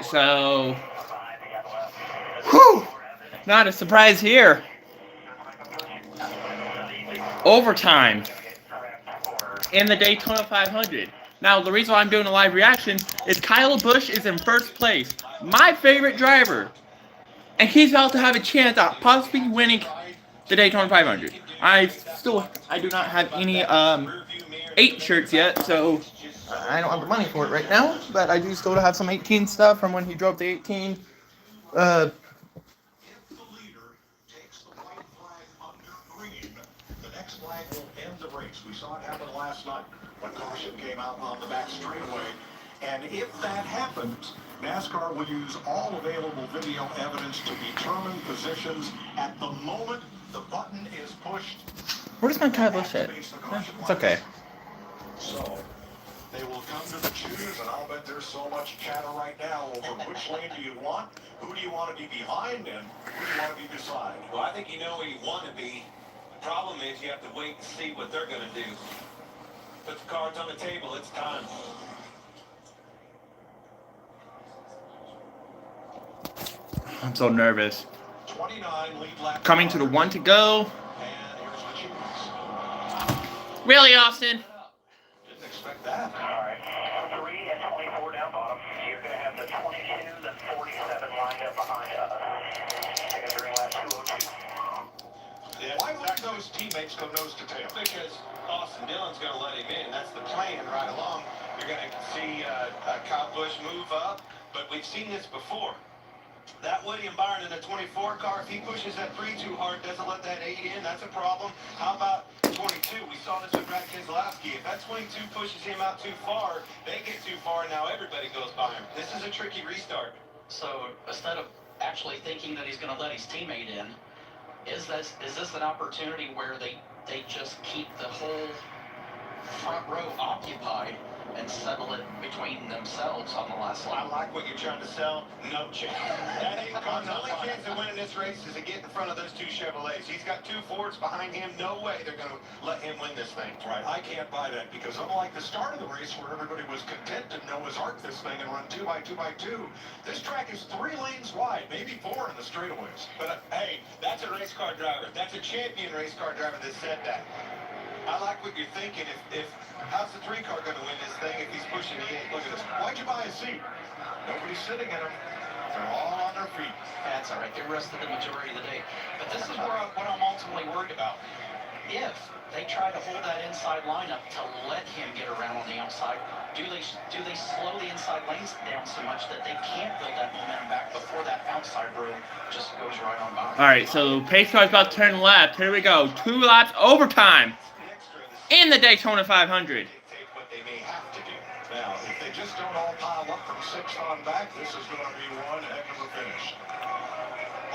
So, whew, not a surprise here. Overtime in the Daytona 500. Now, the reason why I'm doing a live reaction is Kyle Busch is in first place. My favorite driver. And he's about to have a chance at possibly winning the Daytona 500. I do not have any 8 shirts yet, so I don't have the money for it right now. But I do still have some 18 stuff from when he drove the 18. Uh, Flag will end the race. We saw it happen last night when caution came out on the back straightaway. And if that happens, NASCAR will use all available video evidence to determine positions at the moment the button is pushed. Where's my Kyle Busch at? It's okay. So they will come to the choose, and I'll bet there's so much chatter right now over which lane do you want, who do you want to be behind, and who do you want to be beside. Well, I think you know where you want to be. Problem is you have to wait and see what they're going to do. Put the cards on the table. It's time. I'm so nervous. 29 lead lap. Coming to the 1 to go. And here's the choose. Really, Austin? Didn't expect that. All right. 3 and 24 down bottom. You're going to have the 22s and 47 lined up behind us. Entering lap 202. Yeah, why would those teammates go nose to tail? Because Austin Dillon's going to let him in. That's the plan right along. You're going to see Kyle Busch move up, but we've seen this before. That William Byron in the 24 car, if he pushes that 3 too hard, doesn't let that 8 in, that's a problem. How about 22? We saw this with Brad Keselowski. If that 22 pushes him out too far, they get too far, and now everybody goes by him. This is a tricky restart. So instead of actually thinking that he's going to let his teammate in, is this an opportunity where they just keep the whole front row occupied and settle it between themselves on the last I lap? like what you're trying to sell. No chance. That ain't going. The only chance of winning this race is to get in front of those 2 Chevrolets. He's got 2 Fords behind him. No way they're going to let him win this thing. Right, I can't buy that because unlike the start of the race where everybody was content to Noah's Ark this thing and run 2 by 2 by 2, this track is 3 lanes wide, maybe 4 in the straightaways. But hey, that's a race car driver. That's a champion race car driver that said that. I like what you're thinking. If how's the 3 car going to win this thing if he's pushing the 8? Look at this. Why'd you buy a seat? Nobody's sitting in them. They're all on their feet. That's all right. They rested the majority of the day. But this is what I'm ultimately worried about. If they try to hold that inside lineup to let him get around on the outside, do they slow the inside lanes down so much that they can't build that momentum back before that outside row just goes right on by? All right, so pace car's about to turn left. Here we go. 2 laps overtime in the Daytona 500. What they may have to do. Now, if they just don't all pile up from 6 on back, this is going to be one heck of a finish.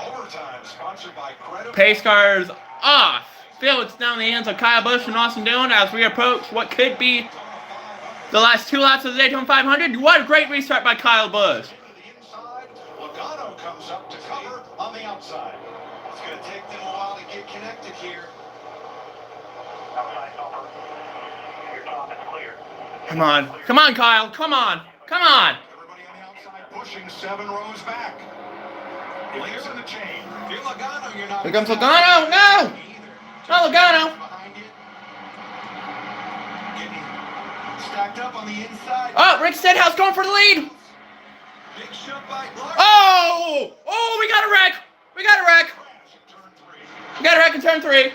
Overtime, sponsored by Credit. Pace car's off. Fields down the hands of Kyle Busch and Austin Dillon as we approach what could be the last 2 laps of the Daytona 500. What a great restart by Kyle Busch. The inside, Logano comes up to cover on the outside. It's going to take them a while to get connected here. Outside bumper. Your top is clear. Come on. Come on, Kyle. Come on. Come on. Everybody on the outside pushing 7 rows back. Links in the chain. If you're Logano, you're not. Here comes Logano. No. No, Logano. Behind you. Getting stacked up on the inside. Oh, Rick Stenhouse going for the lead. Big shove by Clark. Oh. Oh, we got a wreck. We got a wreck. We got a wreck in turn 3.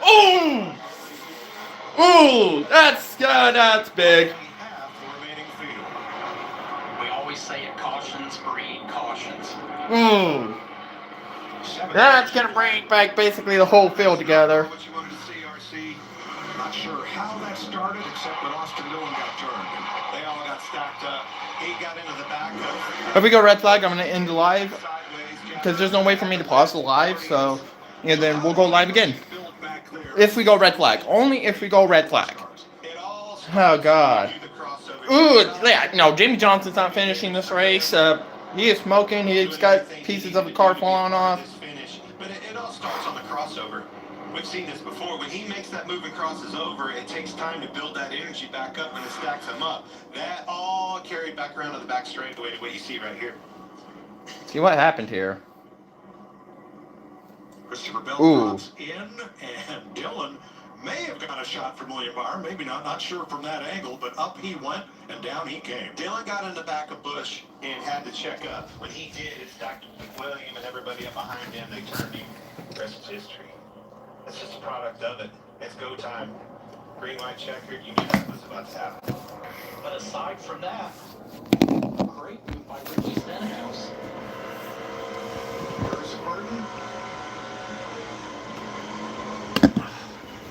Ooh. Ooh, that's big. We always say it, cautions breed cautions. Ooh. That's going to bring back basically the whole field together. What you wanted to see, RC. Not sure how that started, except that Austin Dillon got turned. They all got stacked up. He got into the back though. If we go red flag, I'm going to end the live because there's no way for me to pause the live. So, and then we'll go live again. If we go red flag. Only if we go red flag. Oh, God. Ooh, yeah, no, Jamie Johnson's not finishing this race. He is smoking. He's got pieces of the car falling off. But it all starts on the crossover. we've seen this before. When he makes that move and crosses over, it takes time to build that energy back up and it stacks him up. That all carried back around to the back straightaway to what you see right here. See what happened here. Christopher Bell Ooh. drops in, and Dillon may have got a shot from William Byron. Maybe not sure from that angle, but up he went and down he came. Dillon got in the back of Bush and had to check up. When he did, it stacked William and everybody up behind him. They turned him. The rest is history. It's just a product of it. It's go time. Green, white, checkered. You knew that was about to happen. But aside from that, great move by Ricky Stenhouse. There's Burton.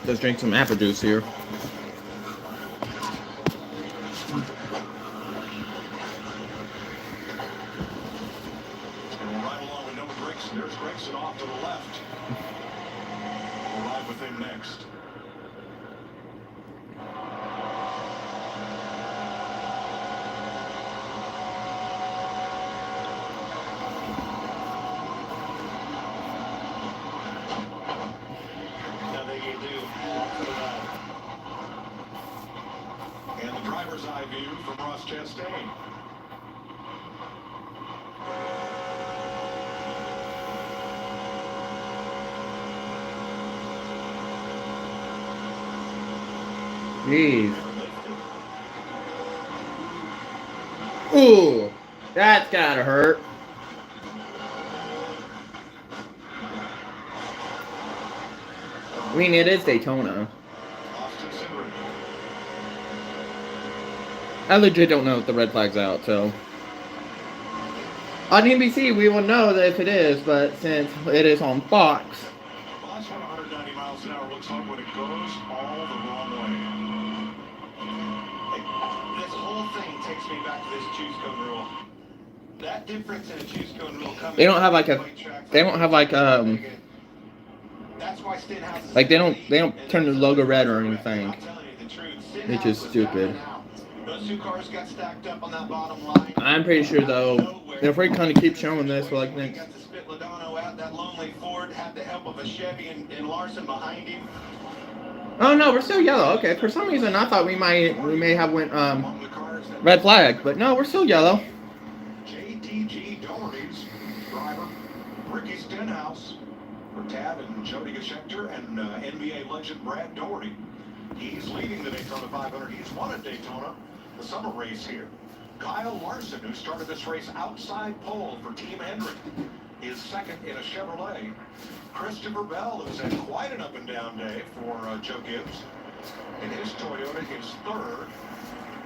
Let's drink some apple juice here. And right along with Noah Gregson. There's Gregson off to the left. We'll ride with him next. Nothing you do. Walk to the right. And the driver's eye view from Ross Chastain. Jeez. Ooh, that's gotta hurt. I mean, it is Daytona. Austin Cindric. I legit don't know if the red flag's out, so. On NBC, we will know that if it is, but since it is on Fox. Last one, 190 miles an hour. Looks like when it goes all the wrong way. This whole thing takes me back to this choose cone rule. That difference in a choose cone rule comes. They don't have like a. They don't have like That's why Stenhouse is Like they don't turn the logo red or anything. I'm telling you the truth. Which Stenhouse is was stupid. down and out. Those two cars got stacked up on that bottom line. I'm pretty sure though, if we kind of keep showing this for like When he next. got to spit Logano out, that lonely Ford had the help of a Chevy and Larson behind him. Oh no, we're still yellow. Okay, for some reason I thought we may have went Among the cars that red flag, but no, we're still yellow. JTG Doherty's driver, Ricky Stenhouse, for Tad and Jody Geschecter, and NBA legend Brad Doherty. He's leading the Daytona 500. He's won at Daytona, the summer race here. Kyle Larson, who started this race outside pole for Team Hendrick, is second in a Chevrolet. Christopher Bell, who's had quite an up-and-down day for Joe Gibbs. In his Toyota, is third.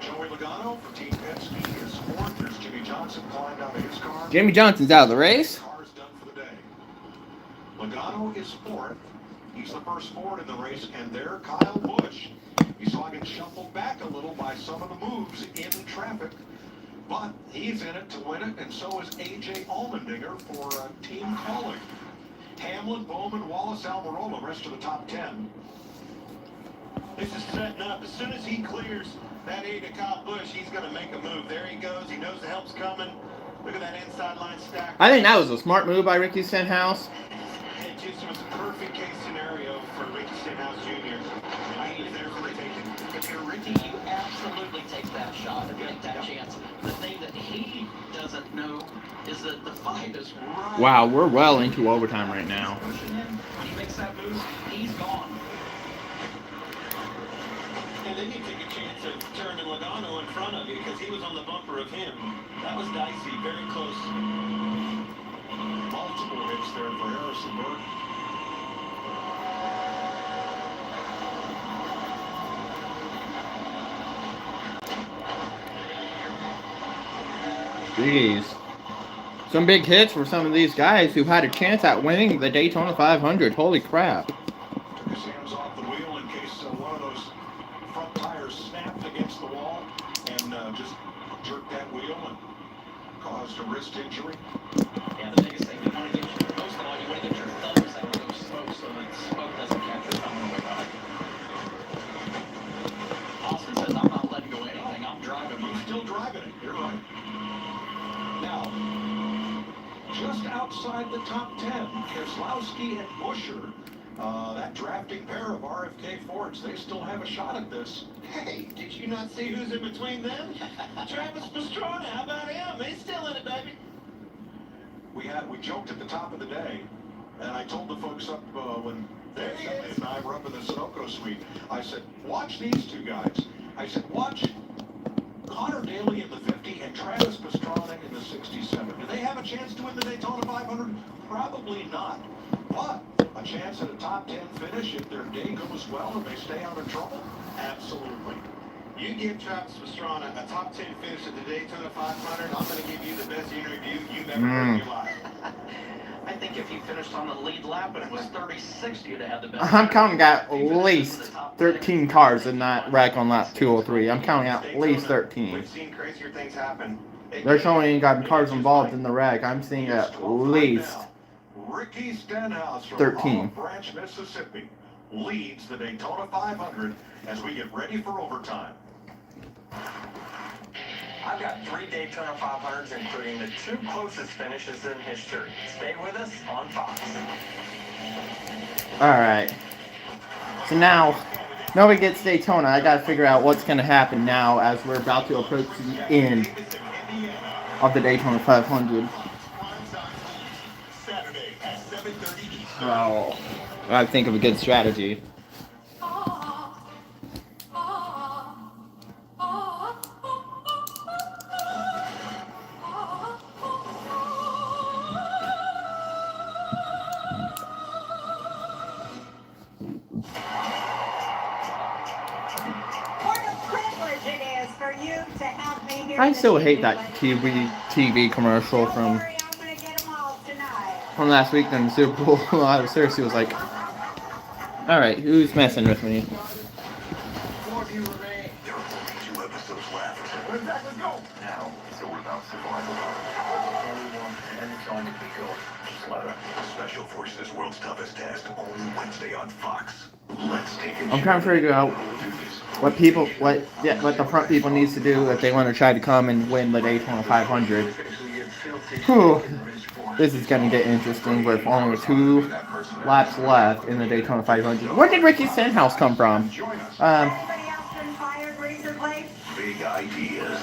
Joey Logano for Team Penske is fourth. There's Jimmy Johnson climbed out of his car. Jimmy Johnson's out of the race. Car's done for the day. Logano is fourth. He's the first Ford in the race, and there Kyle Busch. You saw him get shuffled back a little by some of the moves in traffic, but he's in it to win it, and so is A.J. Allmendinger for Team Calling. Hamlin, Bowman, Wallace, Almirola, rest of the top 10. This is setting up. As soon as he clears that 8 to Kyle Busch, he's going to make a move. There he goes. He knows the help's coming. Look at that inside line stack. I think that was a smart move by Ricky Stenhouse. It just was a perfect case scenario for Ricky Stenhouse Jr. I mean, if you're Ricky, you absolutely take that shot and take that chance. The thing that he doesn't know is that the fight is right. Wow, we're well into overtime right now. Pushing him. When he makes that move, he's gone. And then you take a chance of turning Logano in front of you because he was on the bumper of him. That was dicey, very close. Multiple hits there for Harrison Burton. Jeez. Some big hits for some of these guys who had a chance at winning the Daytona 500. Holy crap. Took his hands off the wheel in case one of those front tires snapped against the wall and just jerked that wheel and caused a wrist injury. Yeah, the biggest thing you want to get your, most of all, you want to get your thumbs out of those smokes so that smoke doesn't capture coming away by. Austin says, I'm not letting go of anything. I'm driving He's mine. still driving it. You're right. Now, just outside the top 10, Keselowski and Buescher That drafting pair of RFK Fords, they still have a shot at this. Hey, did you not see who's in between them? Travis Pastrana, how about him? He's still in it, baby. We joked at the top of the day, and I told the folks up when There he Emily is. and I were up in the Sunoco suite, I said, watch these two guys. I said, watch Connor Daly in the 50 and Travis Pastrana in the 67. Do they have a chance to win the Daytona 500? Probably not. But a chance at a top 10 finish if their day goes well and they stay out of trouble? Absolutely. You give Travis Pastrana a top 10 finish at the Daytona 500, I'm going to give you the best interview you've ever heard in your life. I think if you finished on the lead lap and it was 36, you'd have had the best. I'm counting at least 13 cars in that wreck on lap 203. I'm counting at least 13. We've seen crazier things happen. They're showing got cars involved in the wreck. I'm seeing at least Ricky Stenhouse from 13. Olive Branch, Mississippi, leads the Daytona 500 as we get ready for overtime. I've got 3 Daytona 500s, including the 2 closest finishes in history. Stay with us on Fox. Alright. So now, nobody gets Daytona. I gotta figure out what's gonna happen now as we're about to approach the end of the Daytona 500. Oh, I gotta think of a good strategy. I still hate that TV commercial from last week in the Super Bowl. I was seriously was like, all right, who's messing with me? 4 of you remain. There are only 2 episodes left. Let's go. Now, so we're about survival. And it's going to be good. Slow. Special Forces World's Toughest Test, only Wednesday on Fox. Let's take it. I'm trying to figure out what the front people needs to do if they want to try to come and win the Daytona 500. Whew. This is going to get interesting with only 2 laps left in the Daytona 500. Where did Ricky Stenhouse come from? Big ideas.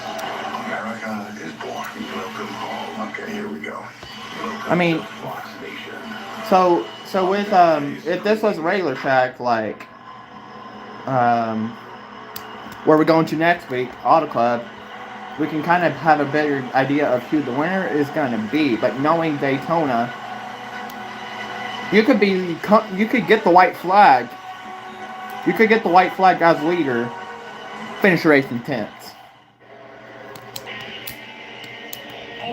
America is born. Welcome home. Okay, here we go. I mean, so with if this was a regular track like where we're going to next week, Auto Club, we can kind of have a better idea of who the winner is going to be. But knowing Daytona, you could get the white flag. You could get the white flag as leader, finish the race in 10th.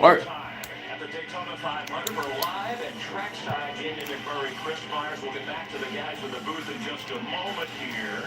Or At the Daytona 500, we're live at trackside. Jamie McMurray, Chris Myers. We'll get back to the guys in the booth in just a moment here.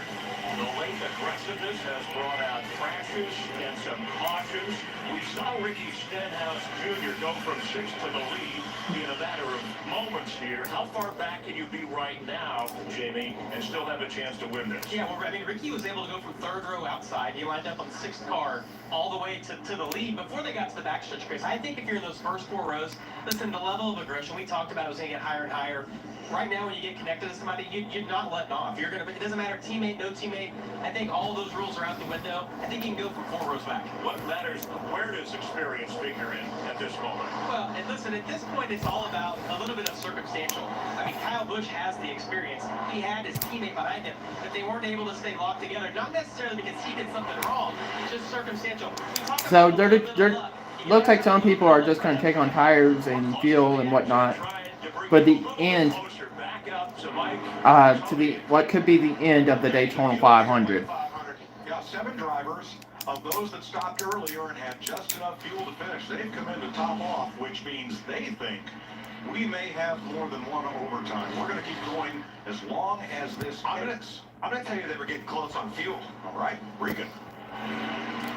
The late aggressiveness has brought out crashes and some cautions. We saw Ricky Stenhouse Jr. go from 6th to the lead in a matter of moments here. How far back can you be right now, Jamie, and still have a chance to win this? Yeah, well, I mean, Ricky was able to go from 3rd row outside. He lined up on the 6th car all the way to the lead before they got to the backstretch, Chris. I think if you're in those first 4 rows, listen, the level of aggression, we talked about it was going to get higher and higher. Right now, when you get connected to somebody, you're not letting off. You're going to, it doesn't matter, teammate, no teammate. I think all those rules are out the window. I think you can go from 4 rows back. What matters, where does experience figure in at this moment? Well, and listen, at this point, it's all about a little bit of circumstantial. I mean, Kyle Busch has the experience. He had his teammate behind him. But they weren't able to stay locked together, not necessarily because he did something wrong, it's just circumstantial. so looks like some people are just going to take on tires and fuel and whatnot. But the end to the what could be the end of the Daytona 500. Got 7 drivers. Of those that stopped earlier and had just enough fuel to finish, they've come in to top off, which means they think we may have more than one overtime. We're going to keep going as long as this ends. I'm going to tell you that we're getting close on fuel. All right, Regan.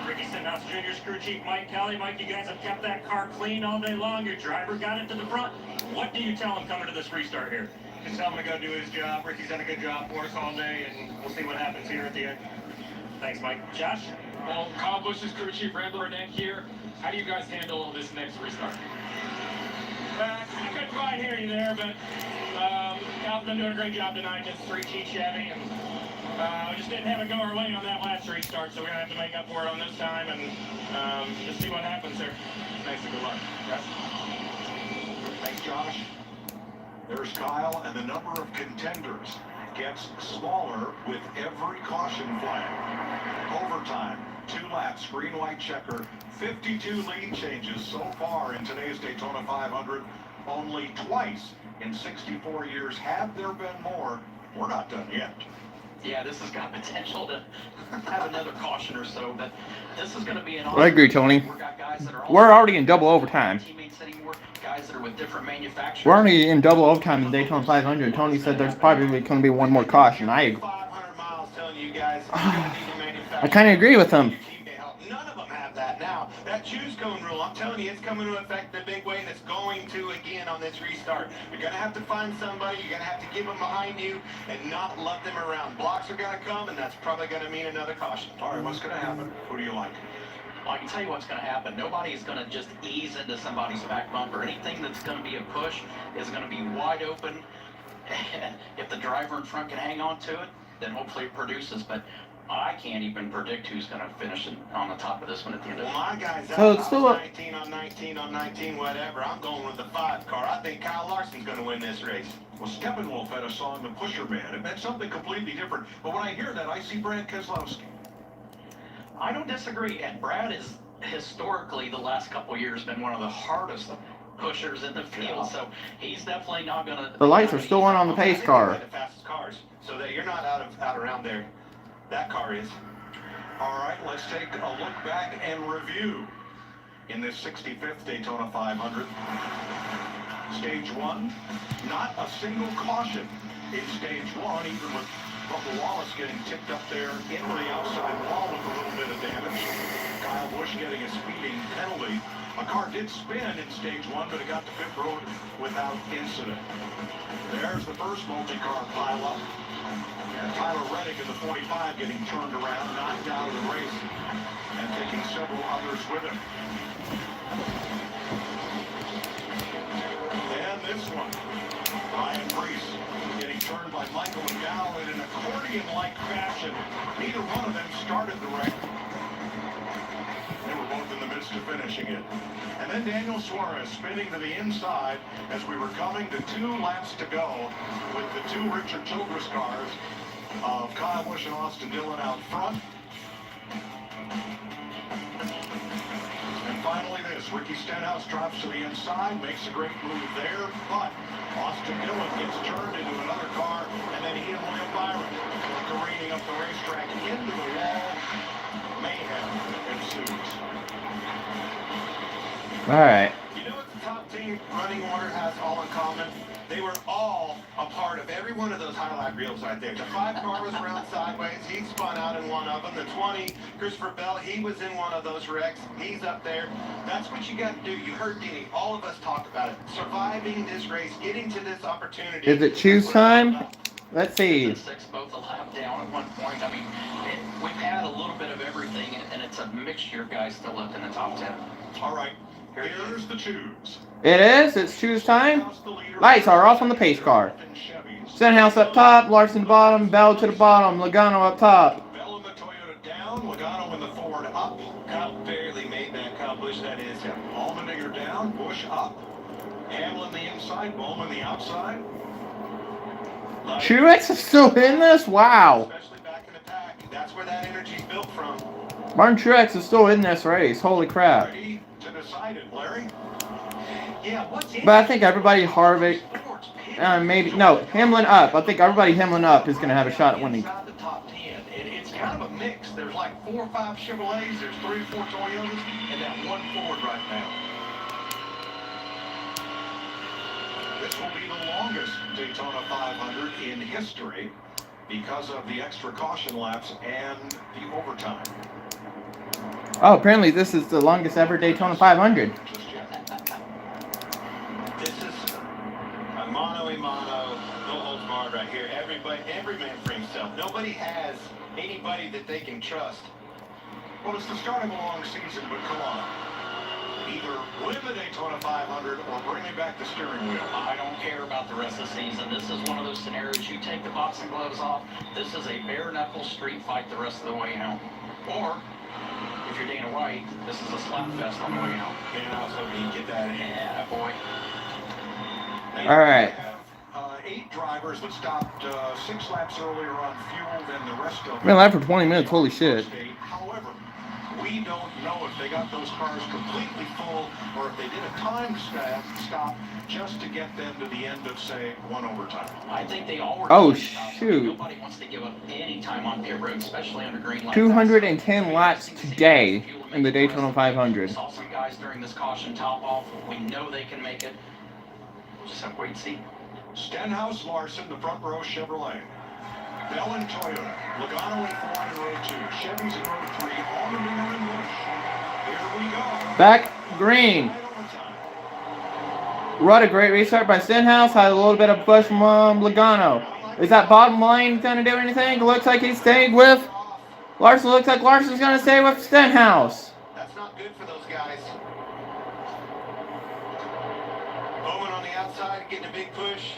Ricky Stenhouse Jr.'s crew chief Mike Kelly. Mike, you guys have kept that car clean all day long. Your driver got it to the front. What do you tell him coming to this restart here? Just tell him to go do his job. Ricky's done a good job for us all day, and we'll see what happens here at the end. Thanks, Mike. Josh? Well, Kyle Busch's crew chief Randall Burnett here. How do you guys handle this next restart? I could try hearing you there, but Cal's been doing a great job tonight. Just 3T Chevy, and we just didn't have it go our way on that last restart, so we're gonna have to make up for it on this time, and just see what happens there. Thanks and good luck. Yes. Thanks, Josh. There's Kyle, and the number of contenders gets smaller with every caution flag. Overtime, 2 laps, green, white checker, 52 lead changes so far in today's Daytona 500. Only twice in 64 years. Have there been more? We're not done yet. Yeah, this has got potential to have another caution or so, but this is going to be an. I agree, Tony. We're already in double overtime. Guys that are with different manufacturers. We're already in double overtime in Daytona 500. Tony said there's probably going to be one more caution. I kind of agree with him. None of them have that now. That choose cone rule, I'm telling you, it's coming to effect in a big way, and it's going to again on this restart. You're going to have to find somebody, you're going to have to give them behind you and not let them around. Blocks are going to come, and that's probably going to mean another caution. All right, what's going to happen? Who do you like? Well, I can tell you what's going to happen. Nobody is going to just ease into somebody's back bumper. Anything that's going to be a push is going to be wide open. If the driver in front can hang on to it, then hopefully it produces. But I can't even predict who's going to finish on the top of this one at the end of the day. My guys So out, it's still 19 on 19 on 19, whatever. I'm going with the 5 car. I think Kyle Larson's going to win this race. Well, Steppenwolf had a song, The Pusher Man. It meant something completely different. But when I hear that, I see Brad Keselowski. I don't disagree, and Brad is historically the last couple years been one of the hardest pushers in the field, so he's definitely not going to. The lights are still on the pace car. The fastest cars, so that you're not out around there. That car is. All right, let's take a look back and review in this 65th Daytona 500. Stage 1, not a single caution in stage 1, even with Bubba Wallace getting tipped up there into the outside wall with a little bit of damage. Kyle Busch getting a speeding penalty. A car did spin in stage 1, but it got to pit road without incident. There's the first multi-car pileup. And Tyler Reddick in the 45 getting turned around, knocked out of the race, and taking several others with him. And this one, Ryan Preece getting turned by Michael McDowell in an accordion-like fashion. Neither one of them started the wreck. They were both in the midst of finishing it. And then Daniel Suarez spinning to the inside as we were coming to 2 laps to go with the 2 Richard Childress cars of Kyle Busch and Austin Dillon out front. And finally this, Ricky Stenhouse drops to the inside, makes a great move there, but Austin Dillon gets turned into another car, and then he and William Byron go careening up the racetrack into the wall. Mayhem ensues. All right. You know what the top team running order has all in common? They were all a part of every one of those highlight reels right there. The 5 car was around sideways. He spun out in one of them. The 20, Christopher Bell, he was in one of those wrecks. He's up there. That's what you got to do. You heard Denny. All of us talk about it. Surviving this race, getting to this opportunity. Is it choose time? Let's see. The 6 both a lap down at one point. I mean, we've had a little bit of everything, and it's a mixture of guys still left in the top 10. All right, here's the choose. It is. It's choose time. Lights are off on the pace car. Stenhouse up top, Larson bottom, Bell to the bottom, Logano up top. Bell in the Toyota down, Logano in the Ford up. Kyle barely made that. Kyle Busch, that is. Allmendinger down, Busch up. Hamlin the inside, Bowman the outside. Truex is still in this? Wow. Especially back in the pack. That's where that energy's built from. Martin Truex is still in this race. Holy crap. Ready to decide it, Larry? Yeah, what's But I think everybody Harvick, maybe, no, Hamlin up. I think everybody Hamlin up is going to have a shot at winning. Inside the top 10. It's kind of a mix. There's like 4 or 5 Chevrolets, there's 3 or 4 Toyotas, and that 1 Ford right now. This will be the longest Daytona 500 in history because of the extra caution laps and the overtime. Oh, apparently this is the longest ever Daytona 500. This is a mano-a-mano, no holds barred right here. Every man for himself. Nobody has anybody that they can trust. Well, it's the start of a long season, but come on. either win the Daytona 500 or bring back the steering wheel. I don't care about the rest of the season. This is one of those scenarios. You take the boxing gloves off. This is a bare-knuckle street fight the rest of the way home. Or, if you're Dana White, this is a slap fest on the way home. And I was hoping you'd get that in. Yeah, boy. All right. 8 drivers that stopped 6 laps earlier on fuel than the rest of them. Been live for 20 minutes. Holy shit. However, we don't know if they got those cars completely full or if they did a time stop just to get them to the end of, say, one overtime. I think they all were. Oh, shoot. Nobody wants to give up any time on pit road, especially under green lights. 210 laps today in the Daytona 500. Saw some guys during this caution top off. We know they can make it. Just have to wait and see. Stenhouse, Larson, the front row Chevrolet. Bell in Toyota. Logano in Ford in row 2. Chevy's in row 3. Allmendinger in Busch. Here we go. Back green. What a great restart by Stenhouse. Had a little bit of push from Logano. Is that bottom line going to do anything? Looks like he stayed with Larson. Looks like Larson's going to stay with Stenhouse. That's not good for those guys. Bowman on the outside getting a big push.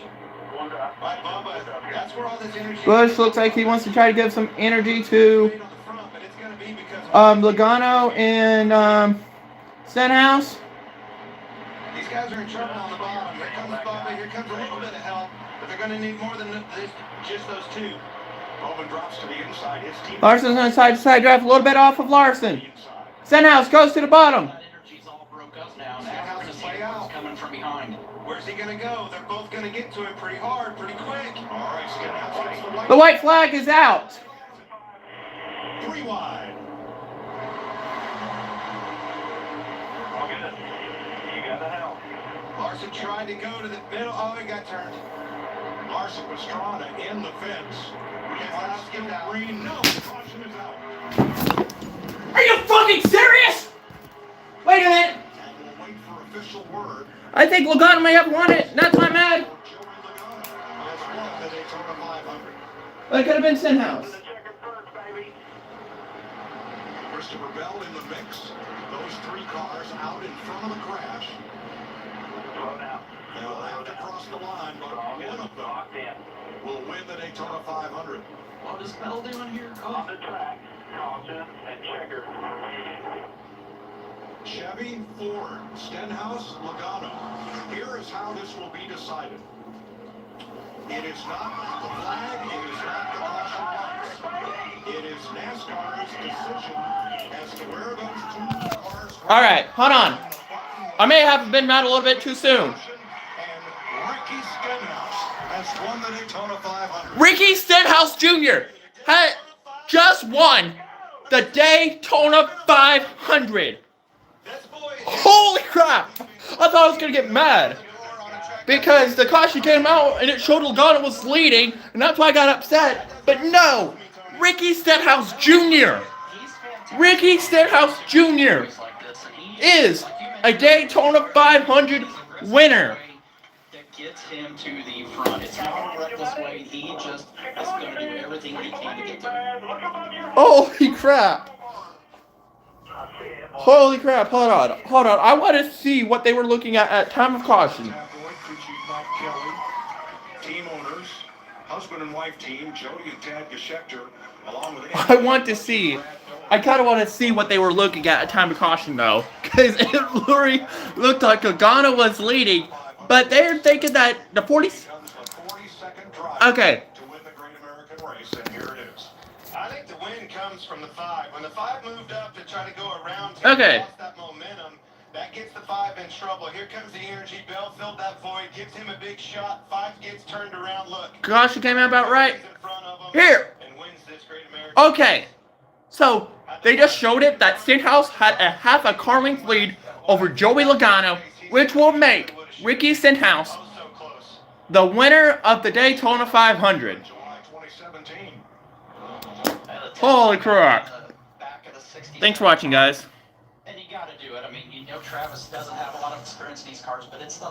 By Bubba. That's where all this energy. Busch looks like he wants to try to give some energy to Logano and Stenhouse. These guys are in trouble on the bottom. Here comes Bubba. Here comes a little bit of help. But they're going to need more than this, just those two. Bowman drops to the inside. His team. Larson's going to side drive a little bit off of Larson. Stenhouse goes to the bottom. That energy's all broke up now. Now we're going to see what's coming from behind. Where's he going to go? They're both going to get to him pretty hard, pretty quick. All right, Stenhouse hits the white. The white flag is out. 3 wide. You got the help. Larson tried to go to the middle. Oh, he got turned. Larson Pastrana in the fence. We get last in the green. No, caution is out. Are you fucking serious? Wait a minute. And we'll wait for official word. I think Logano may have won it. That's why I'm mad. Joey Logano has won the Daytona 500. But it could have been Stenhouse. Christopher Bell in the mix. Those 3 cars out in front of the crash. They'll have to cross the line, but one of them will win the Daytona 500. What is Bell doing here? On the track, caution and checker. Chevy, Ford, Stenhouse, Logano. Here is how this will be decided. It is not the flag, it is not the caution lights. It is NASCAR's decision as to where those 2 cars. All right, hold on. I may have been mad a little bit too soon. And Ricky Stenhouse has won the Daytona 500. Ricky Stenhouse Jr. had just won the Daytona 500. Holy crap! I thought I was going to get mad. Because the caution came out and it showed Logano was leading, and that's why I got upset. But no! Ricky Stenhouse Jr. Ricky Stenhouse Jr. is a Daytona 500 winner. That gets him to the front. It's not a reckless way. He just is going to do everything he can to get to him. Holy crap. Holy crap, hold on. I want to see what they were looking at time of caution. Team owners, husband and wife team, Jody and Tad Geschecter, along with I kind of want to see what they were looking at time of caution, though. Because it literally looked like Logano was leading, but they're thinking that the 42nd drive Okay. to win the Great American Race, and here it is. I think the win comes from the 5. When the 5 moved up to try to go around, Okay. lost that momentum. That gets the 5 in trouble. Here comes the energy. Bell filled that void, gives him a big shot. 5 gets turned around. Look. Caution came out about right. In front of him Here. and wins this Great American. Okay. So, they just showed it that Stenhouse had a half a car length lead over Joey Logano, which will make Ricky Stenhouse Oh, so close. the winner of the Daytona 500. July 2017. Holy crap. Back of the 60s. Thanks for watching, guys. And you got to do it. I mean, Travis doesn't have a lot of experience in these cars, but it's the